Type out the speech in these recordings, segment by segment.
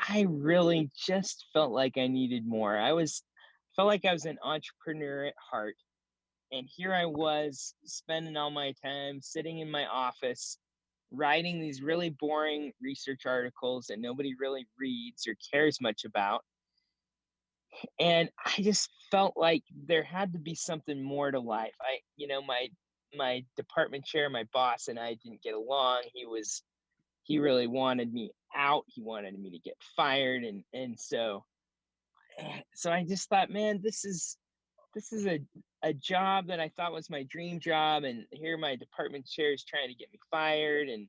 I really just felt like I needed more. Felt like I was an entrepreneur at heart, and here I was spending all my time sitting in my office writing these really boring research articles that nobody really reads or cares much about. And I just felt like there had to be something more to life. My department chair, my boss and I didn't get along. He really wanted me out. He wanted me to get fired, and so I just thought, man, this is a job that I thought was my dream job, and here my department chair is trying to get me fired, and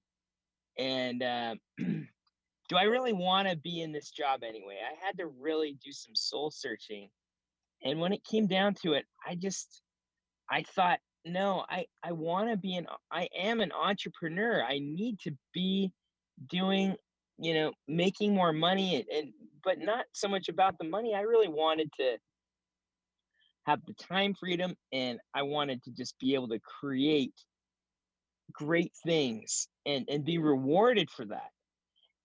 do I really want to be in this job anyway? I had to really do some soul searching, and when it came down to it, I thought, no, I want to be an I am an entrepreneur. I need to be doing, making more money, and but not so much about the money. I really wanted to have the time freedom, and I wanted to just be able to create great things and be rewarded for that.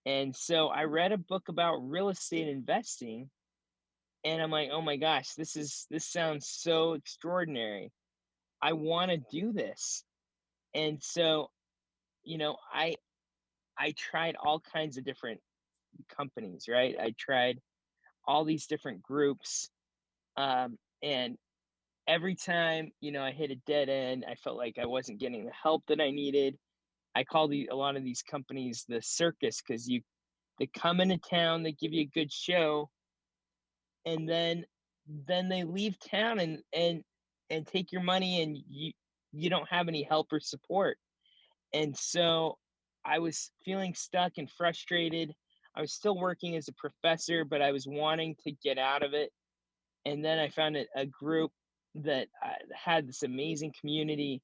And so I read a book about real estate investing, and I'm like, "Oh my gosh, this sounds so extraordinary. I want to do this." And so, I tried all kinds of different companies, right? I tried all these different groups, and every time, I hit a dead end, I felt like I wasn't getting the help that I needed. I call a lot of these companies the circus because they come into town, they give you a good show, and then they leave town and take your money, and you don't have any help or support. And so I was feeling stuck and frustrated. I was still working as a professor, but I was wanting to get out of it. And then I found a group that had this amazing community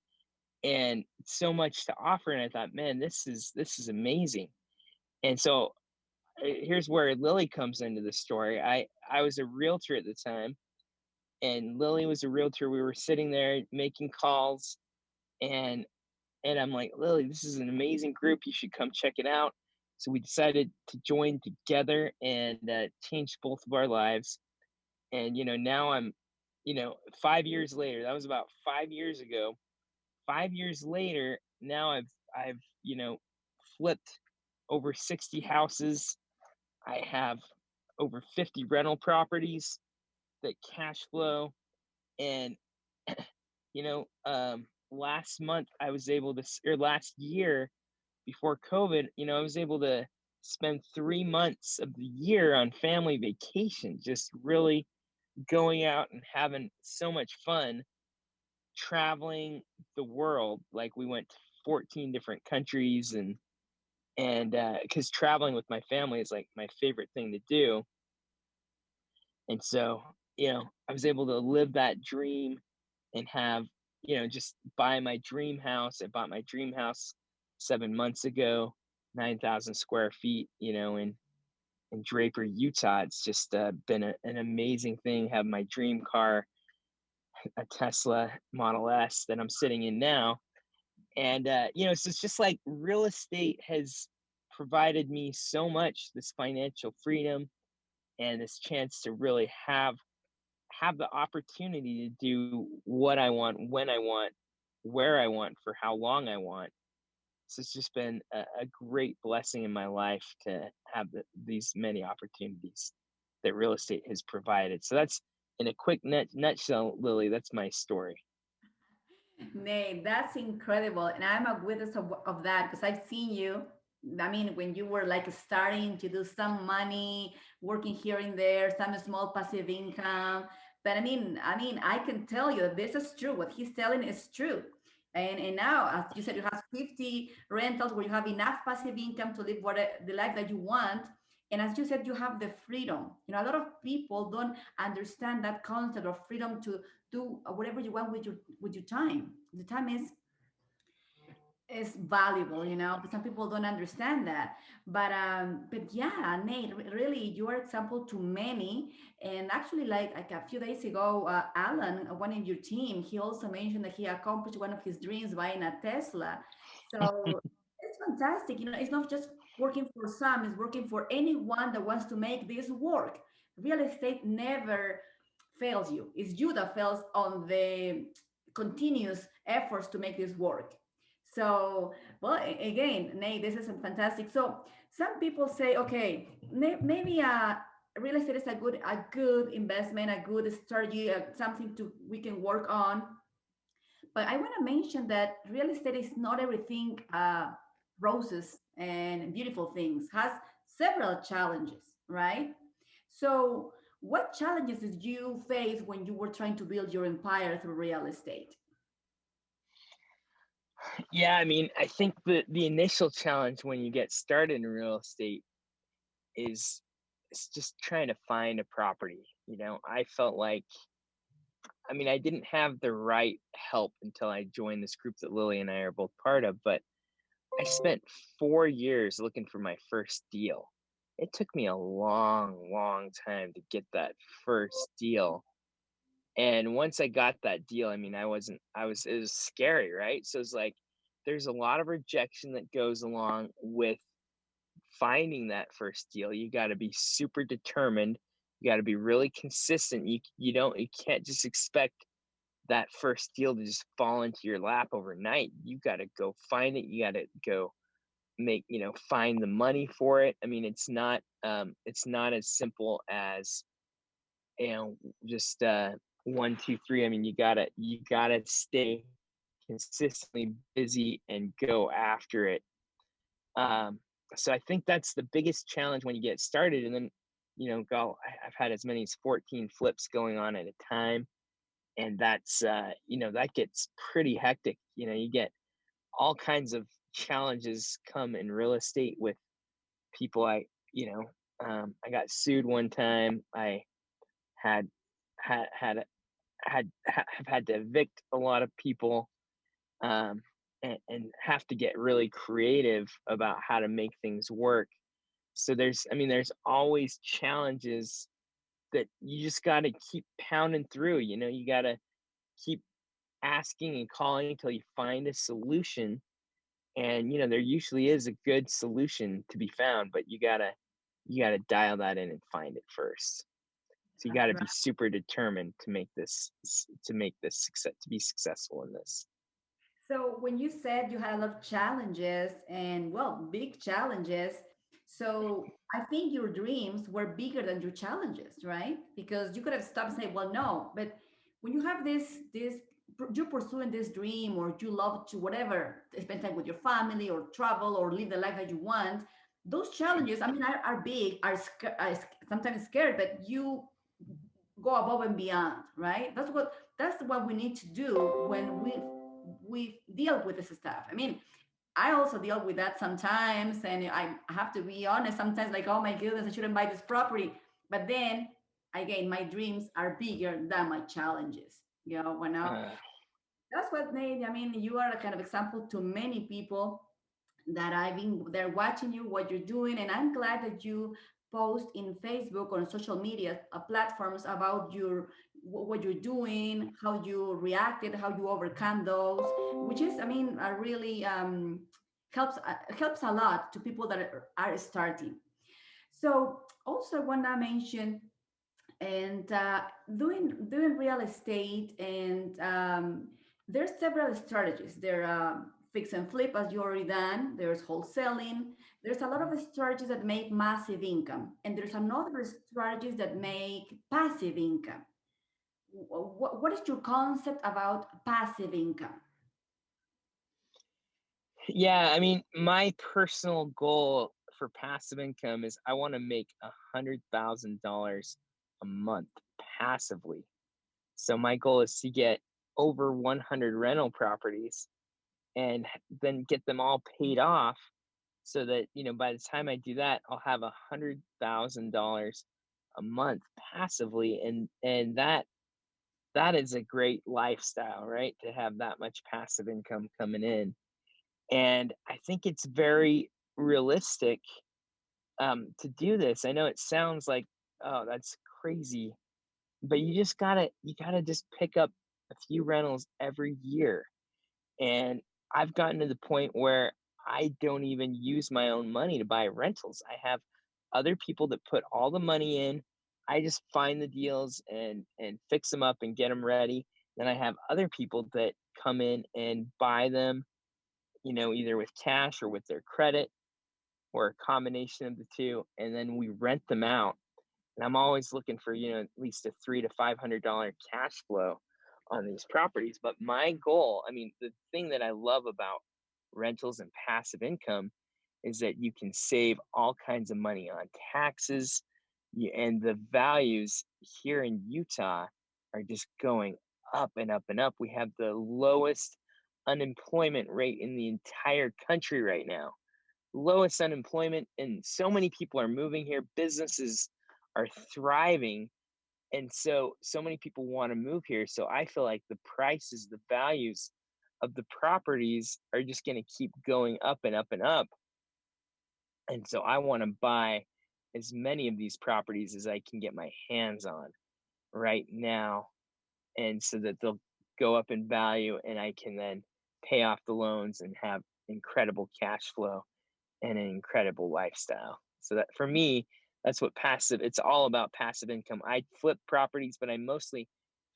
and so much to offer. And I thought, man, this is amazing. And so here's where Lily comes into the story. I was a realtor at the time, and Lily was a realtor. We were sitting there making calls, and I'm like, Lily, this is an amazing group. You should come check it out. So we decided to join together and change both of our lives. And now I'm, 5 years later. That was about 5 years ago. 5 years later, now I've flipped over 60 houses. I have over 50 rental properties that cash flow, and last month I was able to, or last year before COVID, I was able to spend 3 months of the year on family vacation, just really going out and having so much fun traveling the world. Like we went to 14 different countries, and because traveling with my family is like my favorite thing to do. And so, I was able to live that dream and have, just buy my dream house. I bought my dream house 7 months ago, 9,000 square feet, in Draper, Utah. It's just been an amazing thing. Have my dream car, a Tesla Model S that I'm sitting in now. And, so it's just like real estate has provided me so much, this financial freedom and this chance to really have the opportunity to do what I want, when I want, where I want, for how long I want. So it's just been a great blessing in my life to have these many opportunities that real estate has provided. So that's in a quick nutshell, Lily. That's my story. Nate, that's incredible. And I'm a witness of that because I've seen you. I mean, when you were like starting to do some money, working here and there, some small passive income. But I can tell you that this is true. What he's telling is true. And now, as you said, you have 50 rentals where you have enough passive income to live the life that you want. And as you said, you have the freedom. A lot of people don't understand that concept of freedom to do whatever you want with your time. The time is valuable, but some people don't understand that. But yeah, Nate, really, you are example to many. And actually, like a few days ago, Alan, one of your team, he also mentioned that he accomplished one of his dreams buying a Tesla. So it's fantastic. It's not just working for some, is working for anyone that wants to make this work. Real estate never fails you. It's you that fails on the continuous efforts to make this work. So, well, again, Nate, this is fantastic. So, some people say, okay, maybe real estate is a good investment, a good strategy, something to we can work on. But I want to mention that real estate is not everything roses and beautiful things. Has several challenges, right? So, what challenges did you face when you were trying to build your empire through real estate? Yeah, I mean, I think the initial challenge when you get started in real estate is just trying to find a property. I felt like, I mean, I didn't have the right help until I joined this group that Lily and I are both part of, but I spent 4 years looking for my first deal. It took me a long, long time to get that first deal. And once I got that deal, I mean, it was scary, right? So it's like there's a lot of rejection that goes along with finding that first deal. You got to be super determined. You got to be really consistent. You can't just expect that first deal to just fall into your lap overnight. You got to go find it. You got to go find the money for it. I mean, it's not as simple as, you know, just 1, 2, 3. I mean, you gotta stay consistently busy and go after it. Um, so I think that's the biggest challenge when you get started. And then, I've had as many as 14 flips going on at a time, and that gets pretty hectic. You get all kinds of challenges come in real estate with people. I got sued one time. I had had had have had to evict a lot of people, and have to get really creative about how to make things work. So there's always challenges that you just got to keep pounding through. You got to keep asking and calling until you find a solution. And there usually is a good solution to be found, but you gotta dial that in and find it first. So you got to be super determined to make this success, to be successful in this. So when you said you had a lot of challenges and well, big challenges, so I think your dreams were bigger than your challenges, right? Because you could have stopped and say, well, no, but when you have this you're pursuing this dream or you love to whatever, spend time with your family or travel or live the life that you want, those challenges, I mean, are big, sometimes scared, but you go above and beyond, right? That's what we need to do when we deal with this stuff. I mean, I also deal with that sometimes, and I have to be honest. Sometimes, like, oh my goodness, I shouldn't buy this property. But then again, my dreams are bigger than my challenges. When now Uh, that's what made. I mean, you are a kind of example to many people that I've been there watching you, what you're doing, and I'm glad that you post in Facebook or on social media platforms about what you're doing, how you reacted, how you overcome those, which is, I mean, really helps a lot to people that are starting. So also, I want to mention and doing real estate and there's several strategies there fix and flip as you already done, there's wholesaling, there's a lot of strategies that make massive income, and there's another strategies that make passive income. What is your concept about passive income? yeah, I mean, my personal goal for passive income is I want to make $100,000 a month passively. So my goal is to get over 100 rental properties and then get them all paid off, so that by the time I do that, I'll have $100,000 a month passively, and that is a great lifestyle, right? To have that much passive income coming in. And I think it's very realistic, to do this. I know it sounds like, oh, that's crazy, but you gotta just pick up a few rentals every year. And I've gotten to the point where I don't even use my own money to buy rentals. I have other people that put all the money in. I just find the deals and fix them up and get them ready. Then I have other people that come in and buy them, either with cash or with their credit or a combination of the two, and then we rent them out. And I'm always looking for, at least a $300 to $500 cash flow on these properties. But my goal, I mean, the thing that I love about rentals and passive income is that you can save all kinds of money on taxes. And the values here in Utah are just going up and up and up. We have the lowest unemployment rate in the entire country right now. Lowest unemployment, and so many people are moving here. Businesses are thriving, and so many people want to move here. So I feel like the prices, the values of the properties are just going to keep going up and up and up. And so I want to buy as many of these properties as I can get my hands on right now, and so that they'll go up in value and I can then pay off the loans and have incredible cash flow and an incredible lifestyle. So that for me, that's what passive it's all about, passive income. I flip properties, but I mostly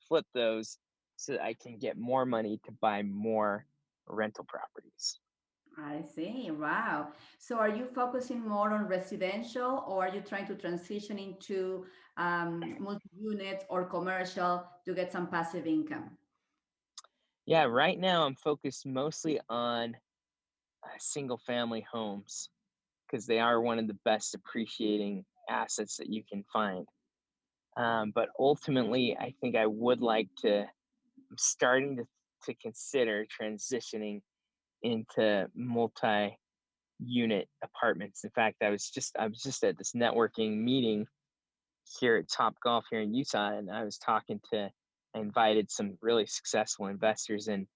flip those so that I can get more money to buy more rental properties. I see. Wow. So are you focusing more on residential, or are you trying to transition into multi-unit or commercial to get some passive income? Yeah, right now I'm focused mostly on single family homes because they are one of the best appreciating assets that you can find. But ultimately, I think I would like to. I'm starting to consider transitioning into multi-unit apartments. In fact, I was just at this networking meeting here at Top Golf here in Utah, and I invited some really successful investors, and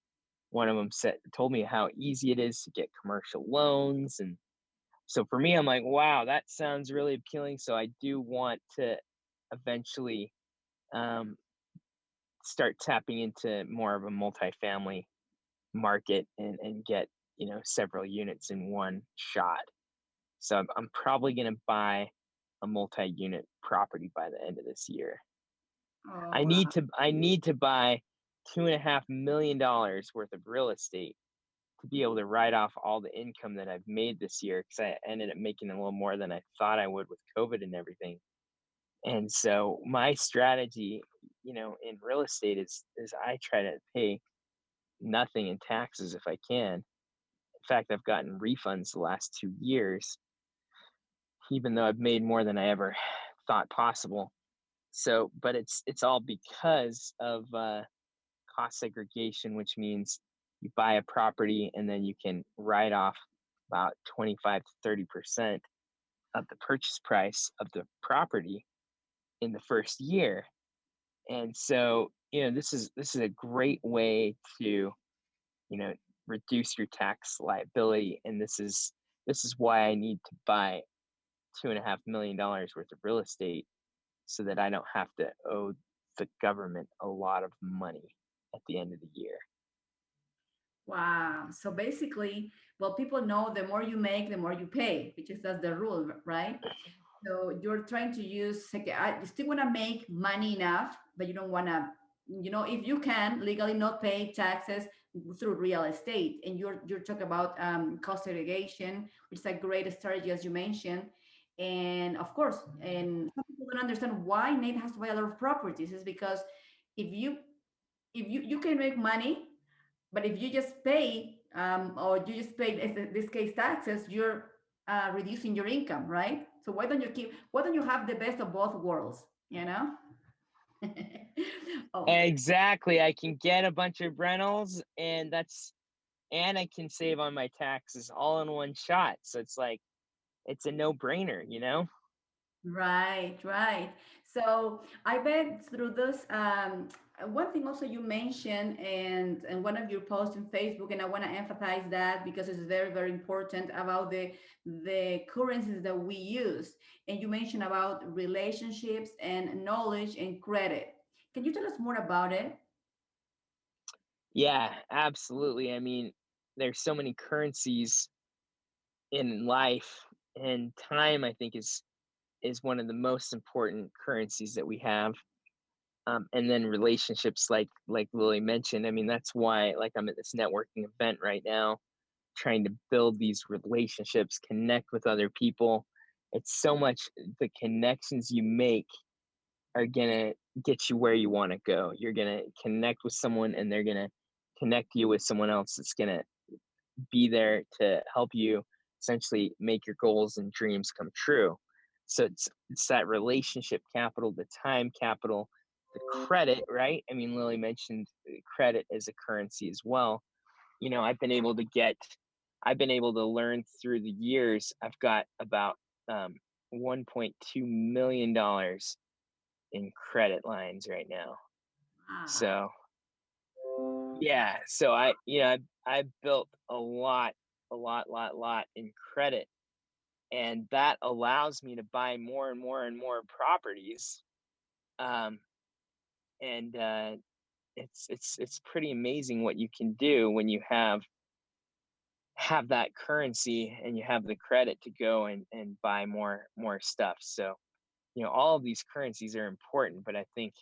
one of them told me how easy it is to get commercial loans. And so for me, I'm like, wow, that sounds really appealing. So I do want to eventually um, start tapping into more of a multifamily market and get several units in one shot. So I'm probably going to buy a multi-unit property by the end of this year. Oh, I need wow. to I need to buy $2.5 million worth of real estate to be able to write off all the income that I've made this year, because I ended up making a little more than I thought I would with COVID and everything. And so my strategy, in real estate is I try to pay nothing in taxes if I can. In fact, I've gotten refunds the last 2 years, even though I've made more than I ever thought possible. So, but it's all because of cost segregation, which means you buy a property and then you can write off about 25 to 30% of the purchase price of the property in the first year. And so, this is a great way to, you know, reduce your tax liability. And this is why I need to buy $2.5 million worth of real estate so that I don't have to owe the government a lot of money at the end of the year. Wow. So basically, well, people know the more you make, the more you pay, which is that's the rule, right? So you're trying to use, like, you still want to make money enough, but you don't want to, if you can legally not pay taxes through real estate. And you're talking about cost segregation, which is a great strategy, as you mentioned. And of course, and some people don't understand why Nate has to buy a lot of properties. Is because if you you can make money, but if you just pay, or you just pay, in this case, taxes, you're reducing your income, right? So why don't you have the best of both worlds, you know? Oh, Exactly. I can get a bunch of rentals, and I can save on my taxes all in one shot. So it's like it's a no-brainer. right, right. So I bet through this, one thing also you mentioned, and one of your posts on Facebook, and I want to emphasize that because it's very, very important about the currencies that we use. And you mentioned about relationships and knowledge and credit. Can you tell us more about it? Yeah, absolutely. I mean, there's so many currencies in life. And time, I think, is one of the most important currencies that we have. And then relationships, like Lily mentioned. I mean, that's why, like, I'm at this networking event right now, trying to build these relationships, connect with other people. It's so much, the connections you make are gonna get you where you want to go. You're gonna connect with someone, and they're gonna connect you with someone else that's gonna be there to help you essentially make your goals and dreams come true. So it's that relationship capital, the time capital, the credit, right? I mean, Lily mentioned credit as a currency as well. You know, I've been able to learn through the years. I've got about $1.2 million in credit lines right now. Wow. So yeah, so I built a lot in credit, and that allows me to buy more and more and more properties. Um, and it's pretty amazing what you can do when you have that currency and you have the credit to go and buy more stuff. So, you know, all of these currencies are important, but I think,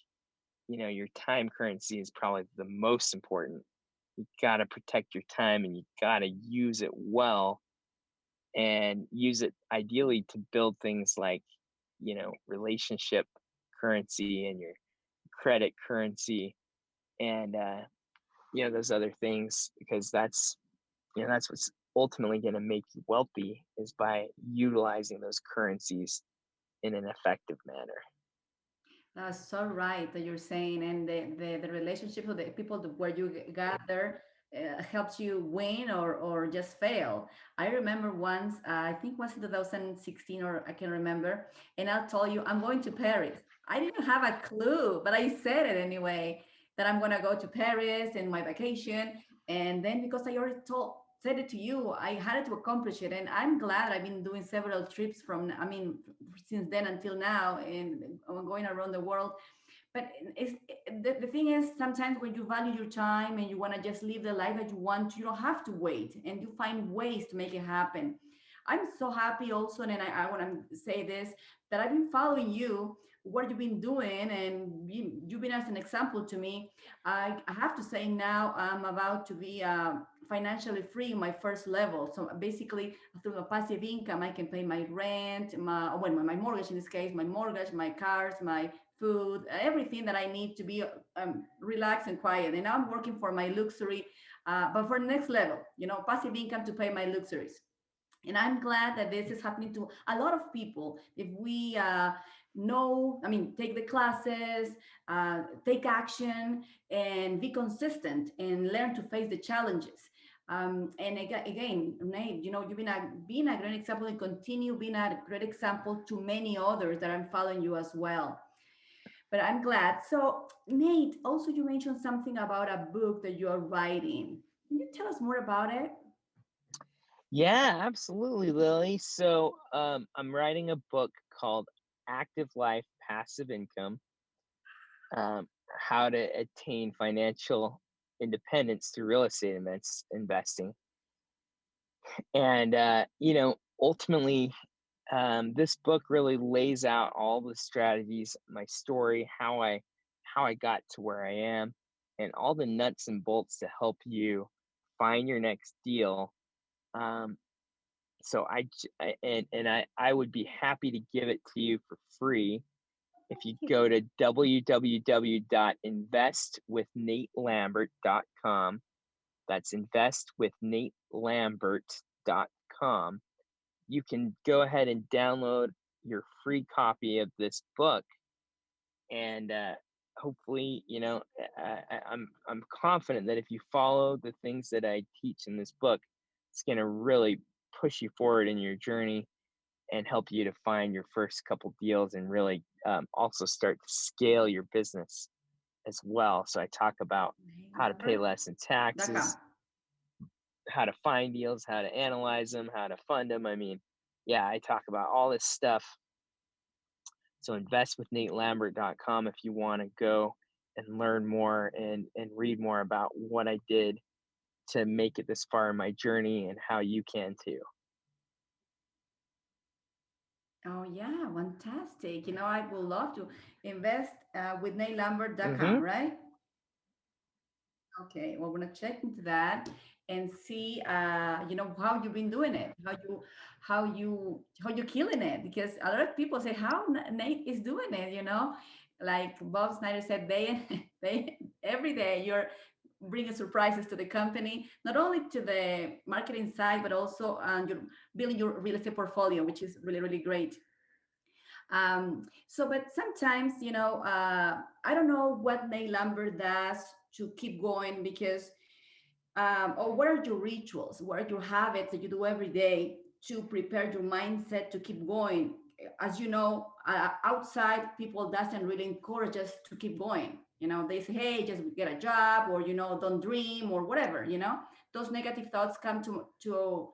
you know, your time currency is probably the most important. You got to protect your time, and you got to use it well, and use it ideally to build things like, you know, relationship currency and your credit currency, and you know, those other things, because that's, you know, that's what's ultimately going to make you wealthy, is by utilizing those currencies in an effective manner. That's so right that you're saying, and the relationship with the people where you gather helps you win or just fail. I remember once, I think it was in 2016, or I can remember, and I'll tell you, I'm going to Paris. I didn't have a clue, but I said it anyway, that I'm gonna go to Paris in my vacation, and then because I already told said it to you, I had to accomplish it, and I'm glad I've been doing several trips from, I mean, since then until now, and I'm going around the world. But the thing is, sometimes when you value your time and you want to just live the life that you want, you don't have to wait, and you find ways to make it happen. I'm so happy also, and I want to say this, that I've been following you, what you've been doing, and you've been as an example to me. I have to say, now I'm about to be financially free in my first level. So basically, through a passive income, I can pay my rent, my mortgage in this case, my mortgage, my cars, my food, everything that I need to be relaxed and quiet. And now I'm working for my luxury, but for the next level, passive income to pay my luxuries. And I'm glad that this is happening to a lot of people. If we take the classes, take action, and be consistent and learn to face the challenges. And again, Nate, you've been a great example, and continue being a great example to many others that I'm following you as well. But I'm glad. So, Nate, also you mentioned something about a book that you are writing. Can you tell us more about it? Yeah, absolutely, Lily. So I'm writing a book called Active Life Passive Income, how to attain financial independence through real estate investing. And, you know, ultimately, this book really lays out all the strategies, my story, how I got to where I am, and all the nuts and bolts to help you find your next deal. Um, so I would be happy to give it to you for free if you go to www.investwithnatelambert.com. That's investwithnatelambert.com. You can go ahead and download your free copy of this book, and hopefully, you know, I'm confident that if you follow the things that I teach in this book, it's going to really push you forward in your journey and help you to find your first couple deals, and really also start to scale your business as well. So I talk about how to pay less in taxes, Lambert.com. how to find deals, how to analyze them, how to fund them. I mean, yeah, I talk about all this stuff. So investwithnatelambert.com if you want to go and learn more and read more about what I did to make it this far in my journey, and how you can too. Oh yeah, fantastic. I would love to invest with Hmm. nailambert.com, right? Okay, well, we're gonna check into that and see, how you've been doing it, how you killing it. Because a lot of people say, how Nate is doing it. Like Bob Snyder said, they every day you're bringing surprises to the company, not only to the marketing side, but also you're building your real estate portfolio, which is really, really great. But sometimes, I don't know what Nate Lambert does to keep going because, or what are your rituals? What are your habits that you do every day to prepare your mindset to keep going? As you know, outside people doesn't really encourage us to keep going. They say, hey, just get a job, or don't dream, or whatever. Those negative thoughts come to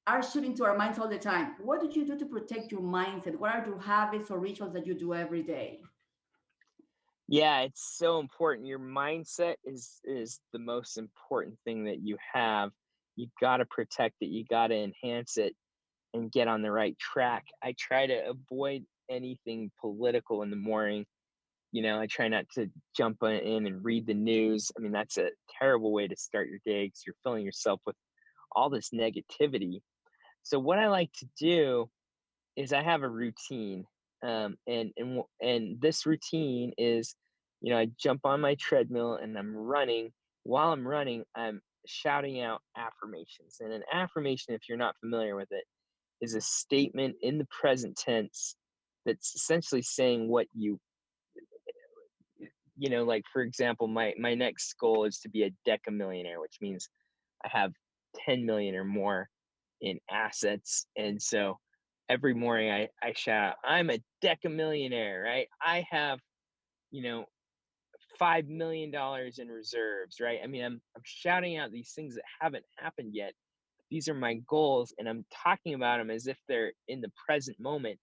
are shooting to our minds all the time. What do you do to protect your mindset? What are your habits or rituals that you do every day? Yeah, it's so important. Your mindset is the most important thing that you have. You got to protect it. You got to enhance it and get on the right track. I try to avoid anything political in the morning. I try not to jump in and read the news. I mean, that's a terrible way to start your day because you're filling yourself with all this negativity. So what I like to do is I have a routine, and this routine is, I jump on my treadmill and I'm running. While I'm running, I'm shouting out affirmations. And an affirmation, if you're not familiar with it, is a statement in the present tense that's essentially saying what like, for example, my next goal is to be a decamillionaire, which means I have 10 million or more in assets. And so every morning I shout out, I'm a decamillionaire, right? I have, you know, $5 million in reserves, right? I mean, I'm shouting out these things that haven't happened yet. These are my goals, and I'm talking about them as if they're in the present moment,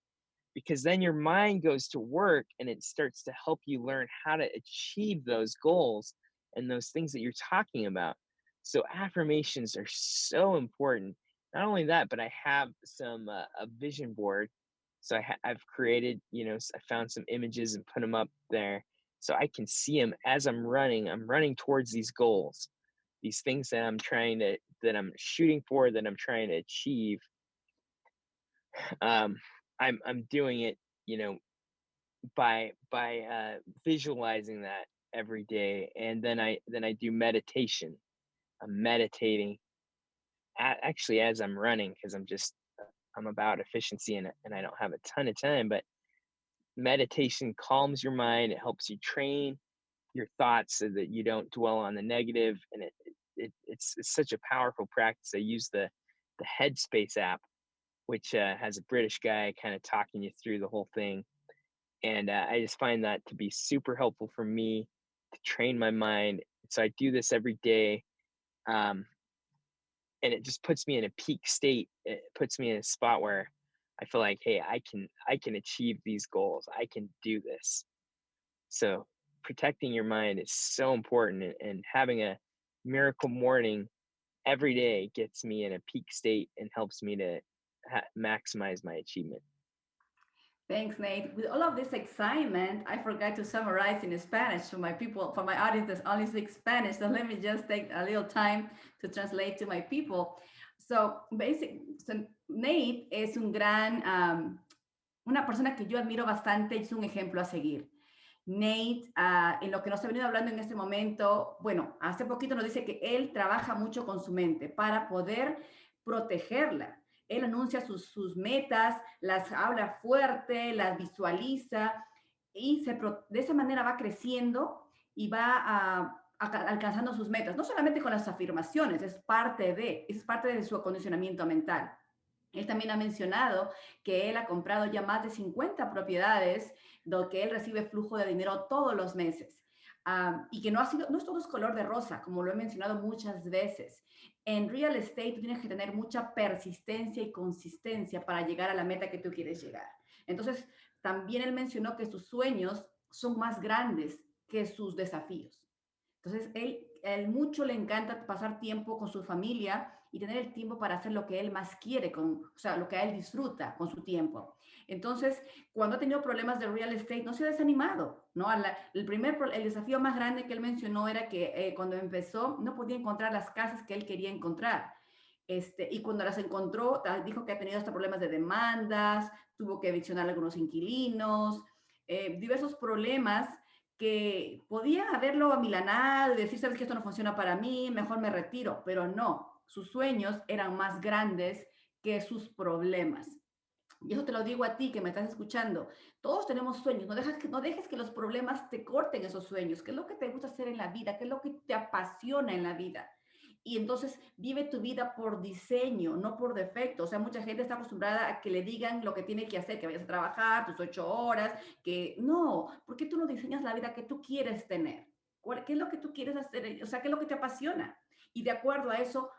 because then your mind goes to work and it starts to help you learn how to achieve those goals and those things that you're talking about. So affirmations are so important. Not only that, but I have a vision board. So I've created, I found some images and put them up there so I can see them as I'm running. I'm running towards these goals, these things that I'm shooting for, that I'm trying to achieve. um I'm doing it, you know by visualizing that every day, and then I do meditation. I'm meditating actually as I'm running, because I'm about efficiency, and I don't have a ton of time. But meditation calms your mind. It helps you train your thoughts so that you don't dwell on the negative, and it's such a powerful practice. I use the Headspace app, which has a British guy kind of talking you through the whole thing. And I just find that to be super helpful for me to train my mind. So I do this every day, um, and it just puts me in a peak state. It puts me in a spot where I feel like, hey, I can achieve these goals. I can do this. So protecting your mind is so important, and having a miracle morning every day gets me in a peak state and helps me to maximize my achievement. Thanks, Nate. With all of this excitement, I forgot to summarize in Spanish for my people, for my audience that only speak Spanish. So let me just take a little time to translate to my people. So Nate es una persona que yo admiro bastante, es un ejemplo a seguir. Nate, en lo que nos ha venido hablando en este momento, bueno, hace poquito nos dice que él trabaja mucho con su mente para poder protegerla. Él anuncia sus metas, las habla fuerte, las visualiza y de esa manera va creciendo y va alcanzando sus metas. No solamente con las afirmaciones, es parte de su acondicionamiento mental. Él también ha mencionado que él ha comprado ya más de 50 propiedades, donde él recibe flujo de dinero todos los meses. Y que no es todo es color de rosa, como lo he mencionado muchas veces. En real estate tú tienes que tener mucha persistencia y consistencia para llegar a la meta que tú quieres llegar. Entonces, también él mencionó que sus sueños son más grandes que sus desafíos. Entonces, él mucho le encanta pasar tiempo con su familia y tener el tiempo para hacer lo que él más quiere, o sea, lo que él disfruta con su tiempo. Entonces, cuando ha tenido problemas de real estate, no se ha desanimado, ¿no? El desafío más grande que él mencionó era que cuando empezó no podía encontrar las casas que él quería encontrar. Y cuando las encontró, dijo que ha tenido hasta problemas de demandas, tuvo que eviccionar a algunos inquilinos, diversos problemas que podía haberlo amilanado y decir, sabes que esto no funciona para mí, mejor me retiro, pero no, sus sueños eran más grandes que sus problemas. Y eso te lo digo a ti que me estás escuchando. Todos tenemos sueños. No dejes que los problemas te corten esos sueños. ¿Qué es lo que te gusta hacer en la vida? ¿Qué es lo que te apasiona en la vida? Y entonces vive tu vida por diseño, no por defecto. O sea, mucha gente está acostumbrada a que le digan lo que tiene que hacer, que vayas a trabajar tus 8 horas, que no. ¿Por qué tú no diseñas la vida que tú quieres tener? ¿Qué es lo que tú quieres hacer? O sea, ¿qué es lo que te apasiona? Y de acuerdo a eso,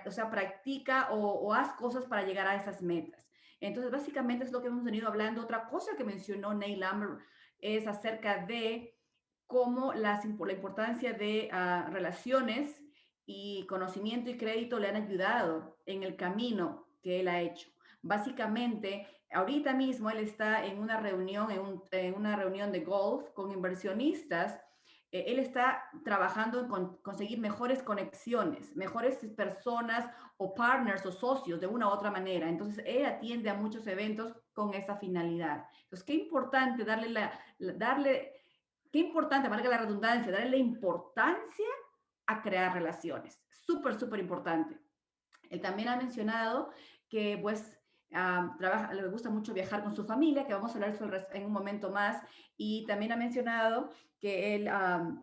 o sea, practica o haz cosas para llegar a esas metas. Entonces, básicamente es lo que hemos venido hablando. Otra cosa que mencionó Neil Lambert es acerca de cómo la importancia de relaciones y conocimiento y crédito le han ayudado en el camino que él ha hecho. Básicamente, ahorita mismo él está en una reunión, en una reunión de golf con inversionistas. Él está trabajando en conseguir mejores conexiones, mejores personas o partners o socios de una u otra manera. Entonces, él atiende a muchos eventos con esa finalidad. Entonces, qué importante qué importante, valga la redundancia, darle la importancia a crear relaciones. Súper, súper importante. Él también ha mencionado que pues le gusta mucho viajar con su familia, que vamos a hablar sobre en un momento más, y también ha mencionado que él ha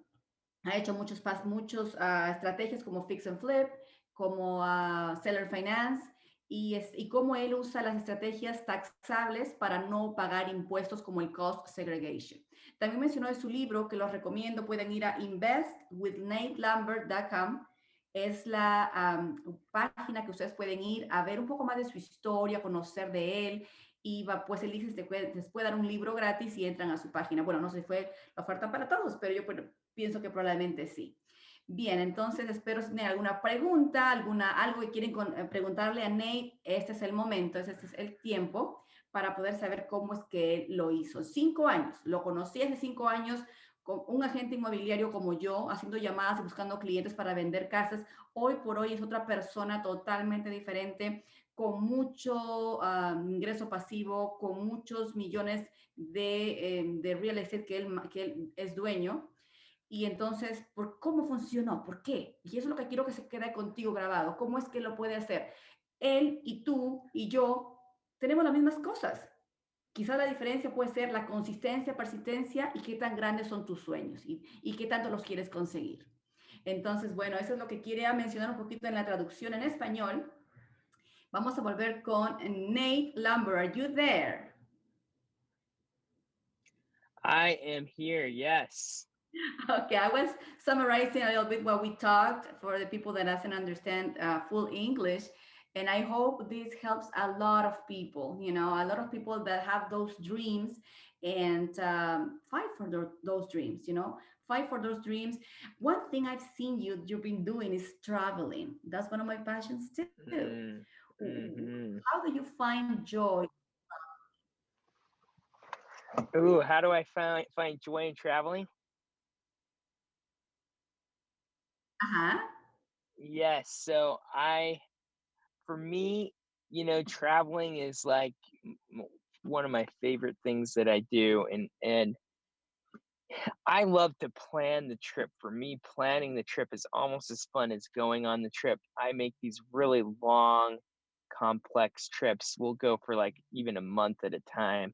hecho muchos estrategias como Fix and Flip, como Seller Finance, y cómo él usa las estrategias taxables para no pagar impuestos como el cost segregation. También mencionó en su libro, que los recomiendo, pueden ir a investwithnatelambert.com. Es la página que ustedes pueden ir a ver un poco más de su historia, conocer de él, y pues él dice, les puede dar un libro gratis y entran a su página. Bueno, no sé si fue la oferta para todos, pero yo pienso que probablemente sí. Bien, entonces espero si tienen alguna pregunta, algo que quieren preguntarle a Nate. Este es el momento, este es el tiempo para poder saber cómo es que él lo hizo. 5 años, lo conocí hace 5 años con un agente inmobiliario como yo, haciendo llamadas y buscando clientes para vender casas. Hoy por hoy es otra persona totalmente diferente, con mucho ingreso pasivo, con muchos millones de real estate que él es dueño. Y entonces, ¿cómo funcionó? ¿Por qué? Y eso es lo que quiero que se quede contigo grabado. ¿Cómo es que lo puede hacer? Él y tú y yo tenemos las mismas cosas. Quizás la diferencia puede ser la consistencia, persistencia y qué tan grandes son tus sueños y qué tanto los quieres conseguir. Entonces, bueno, eso es lo que quería mencionar un poquito en la traducción en español. Vamos a volver con Nate Lambert. Are you there? I am here. Yes. Okay, I was summarizing a little bit what we talked for the people that doesn't understand full English. And I hope this helps a lot of people, a lot of people that have those dreams and fight for those dreams, fight for those dreams. One thing I've seen you've been doing is traveling. That's one of my passions too. Mm, hmm. How do you find joy? Ooh, how do I find joy in traveling? Uh-huh. Yes. So for me, traveling is like one of my favorite things that I do, and I love to plan the trip. For me, planning the trip is almost as fun as going on the trip. I make these really long, complex trips. We'll go for like even a month at a time,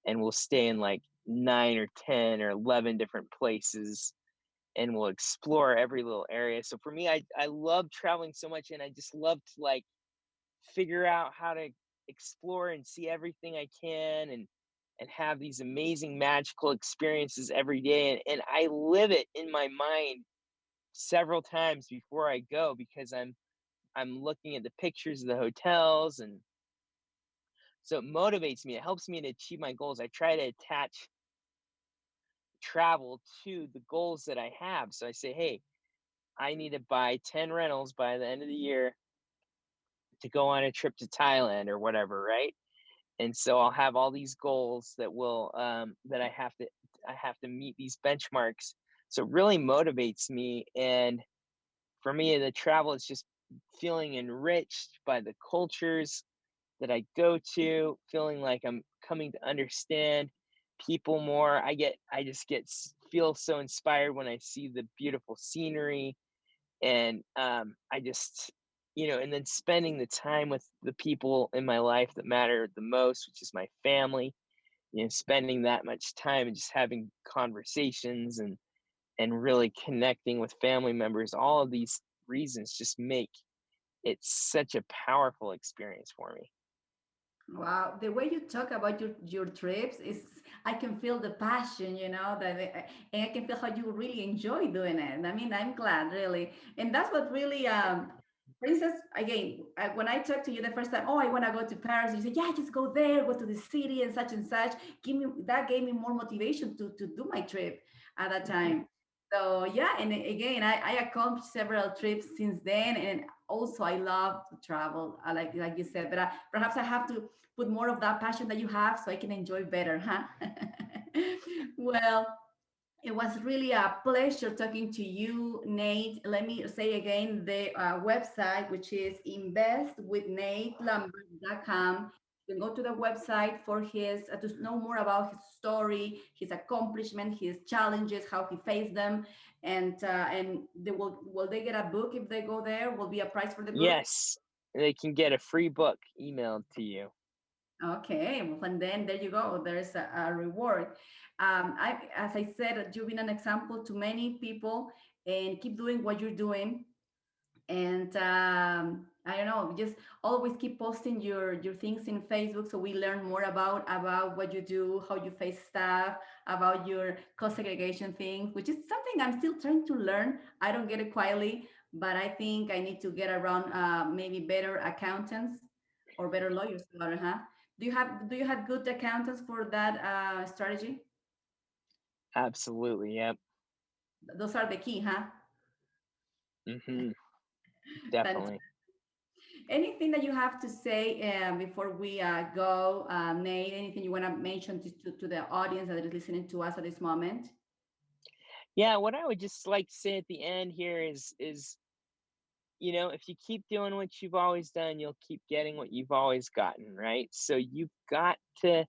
and we'll stay in like 9 or 10 or 11 different places, and we'll explore every little area. So for me, I love traveling so much, and I just love to like figure out how to explore and see everything I can, and have these amazing magical experiences every day, and I live it in my mind several times before I go, because I'm looking at the pictures of the hotels, and so it motivates me. It helps me to achieve my goals. I try to attach travel to the goals that I have. So I say, hey, I need to buy 10 rentals by the end of the year, to go on a trip to Thailand or whatever, right? And so I'll have all these goals that will that I have to meet these benchmarks. So it really motivates me. And for me, the travel is just feeling enriched by the cultures that I go to, feeling like I'm coming to understand people more. I just feel so inspired when I see the beautiful scenery, and I just, and then spending the time with the people in my life that matter the most, which is my family. Spending that much time and just having conversations and really connecting with family members. All of these reasons just make it such a powerful experience for me. Wow, the way you talk about your trips is, I can feel the passion, and I can feel how you really enjoy doing it. I mean, I'm glad, really, and that's what really, for instance, again, when I talked to you the first time, oh, I want to go to Paris. You said, yeah, just go there, go to the city and such and such. Give me that gave me more motivation to do my trip at that time. So yeah, and again, I accomplished several trips since then, and also I love to travel. I like you said, but perhaps I have to put more of that passion that you have so I can enjoy better, huh? Well, it was really a pleasure talking to you, Nate. Let me say again the website, which is investwithnatelambert.com. You can go to the website for his to know more about his story, his accomplishment, his challenges, how he faced them, and they will they get a book if they go there? Will be a prize for the book? Yes, they can get a free book emailed to you. Okay, well, and then there you go. There's a reward. As I said, you've been an example to many people, and keep doing what you're doing. And I don't know, just always keep posting your things in Facebook so we learn more about what you do, how you face stuff, about your cost segregation thing, which is something I'm still trying to learn. I don't get it quietly, but I think I need to get around maybe better accountants or better lawyers about it, huh? Do you have good accountants for that strategy? Absolutely. Yep. Those are the key, huh? Hmm. Fantastic. Definitely. Anything that you have to say before we go, Nate? Anything you want to mention to the audience that is listening to us at this moment? Yeah, what I would just like to say at the end here is if you keep doing what you've always done, you'll keep getting what you've always gotten, right? So you've got to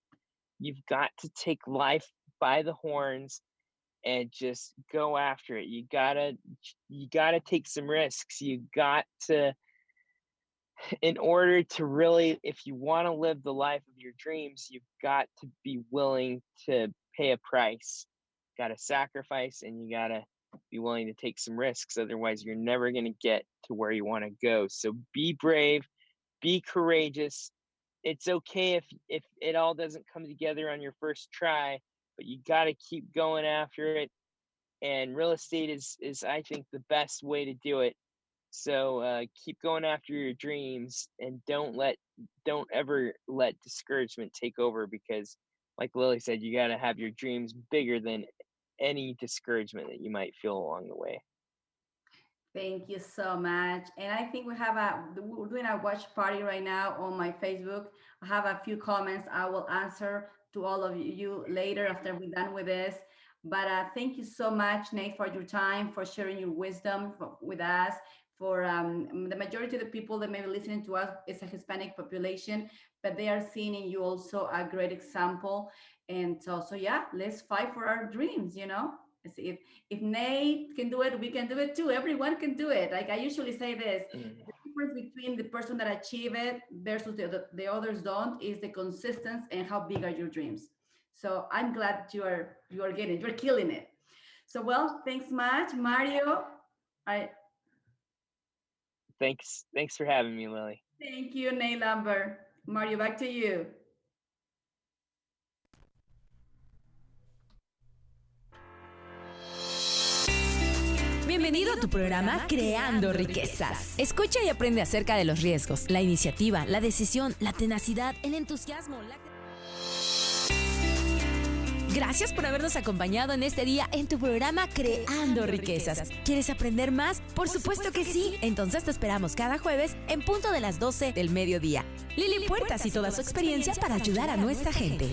take life by the horns and just go after it. You got to take some risks. You got to, in order to really, if you want to live the life of your dreams, you've got to be willing to pay a price. Got to sacrifice, and you got to be willing to take some risks. Otherwise, you're never going to get to where you want to go. So be brave, be courageous. It's okay if it all doesn't come together on your first try, but you got to keep going after it. And real estate is I think the best way to do it. So keep going after your dreams, and don't ever let discouragement take over, because like Lily said, you got to have your dreams bigger than any discouragement that you might feel along the way. Thank you so much. And I think we're doing a watch party right now on my Facebook. I have a few comments. I will answer to all of you later after we're done with this. But thank you so much, Nate, for your time, for sharing your wisdom with us. For the majority of the people that may be listening to us is a Hispanic population, but they are seeing in you also a great example. And so yeah, let's fight for our dreams. If Nate can do it, we can do it too. Everyone can do it. Like I usually say this, Mm. the difference between the person that achieve it versus the others don't is the consistency and how big are your dreams. So I'm glad you are getting it. You're killing it. So well, thanks much, Mario. I Thanks for having me, Lily. thank you, Nate Lambert. Mario, back to you. Bienvenido a tu programa Creando Riquezas. Escucha y aprende acerca de los riesgos, la iniciativa, la decisión, la tenacidad, el entusiasmo. Gracias por habernos acompañado en este día en tu programa Creando Riquezas. ¿Quieres aprender más? Por supuesto que sí. Entonces te esperamos cada jueves en punto de las 12 del mediodía. Lili Puertas y toda su experiencia para ayudar a nuestra gente.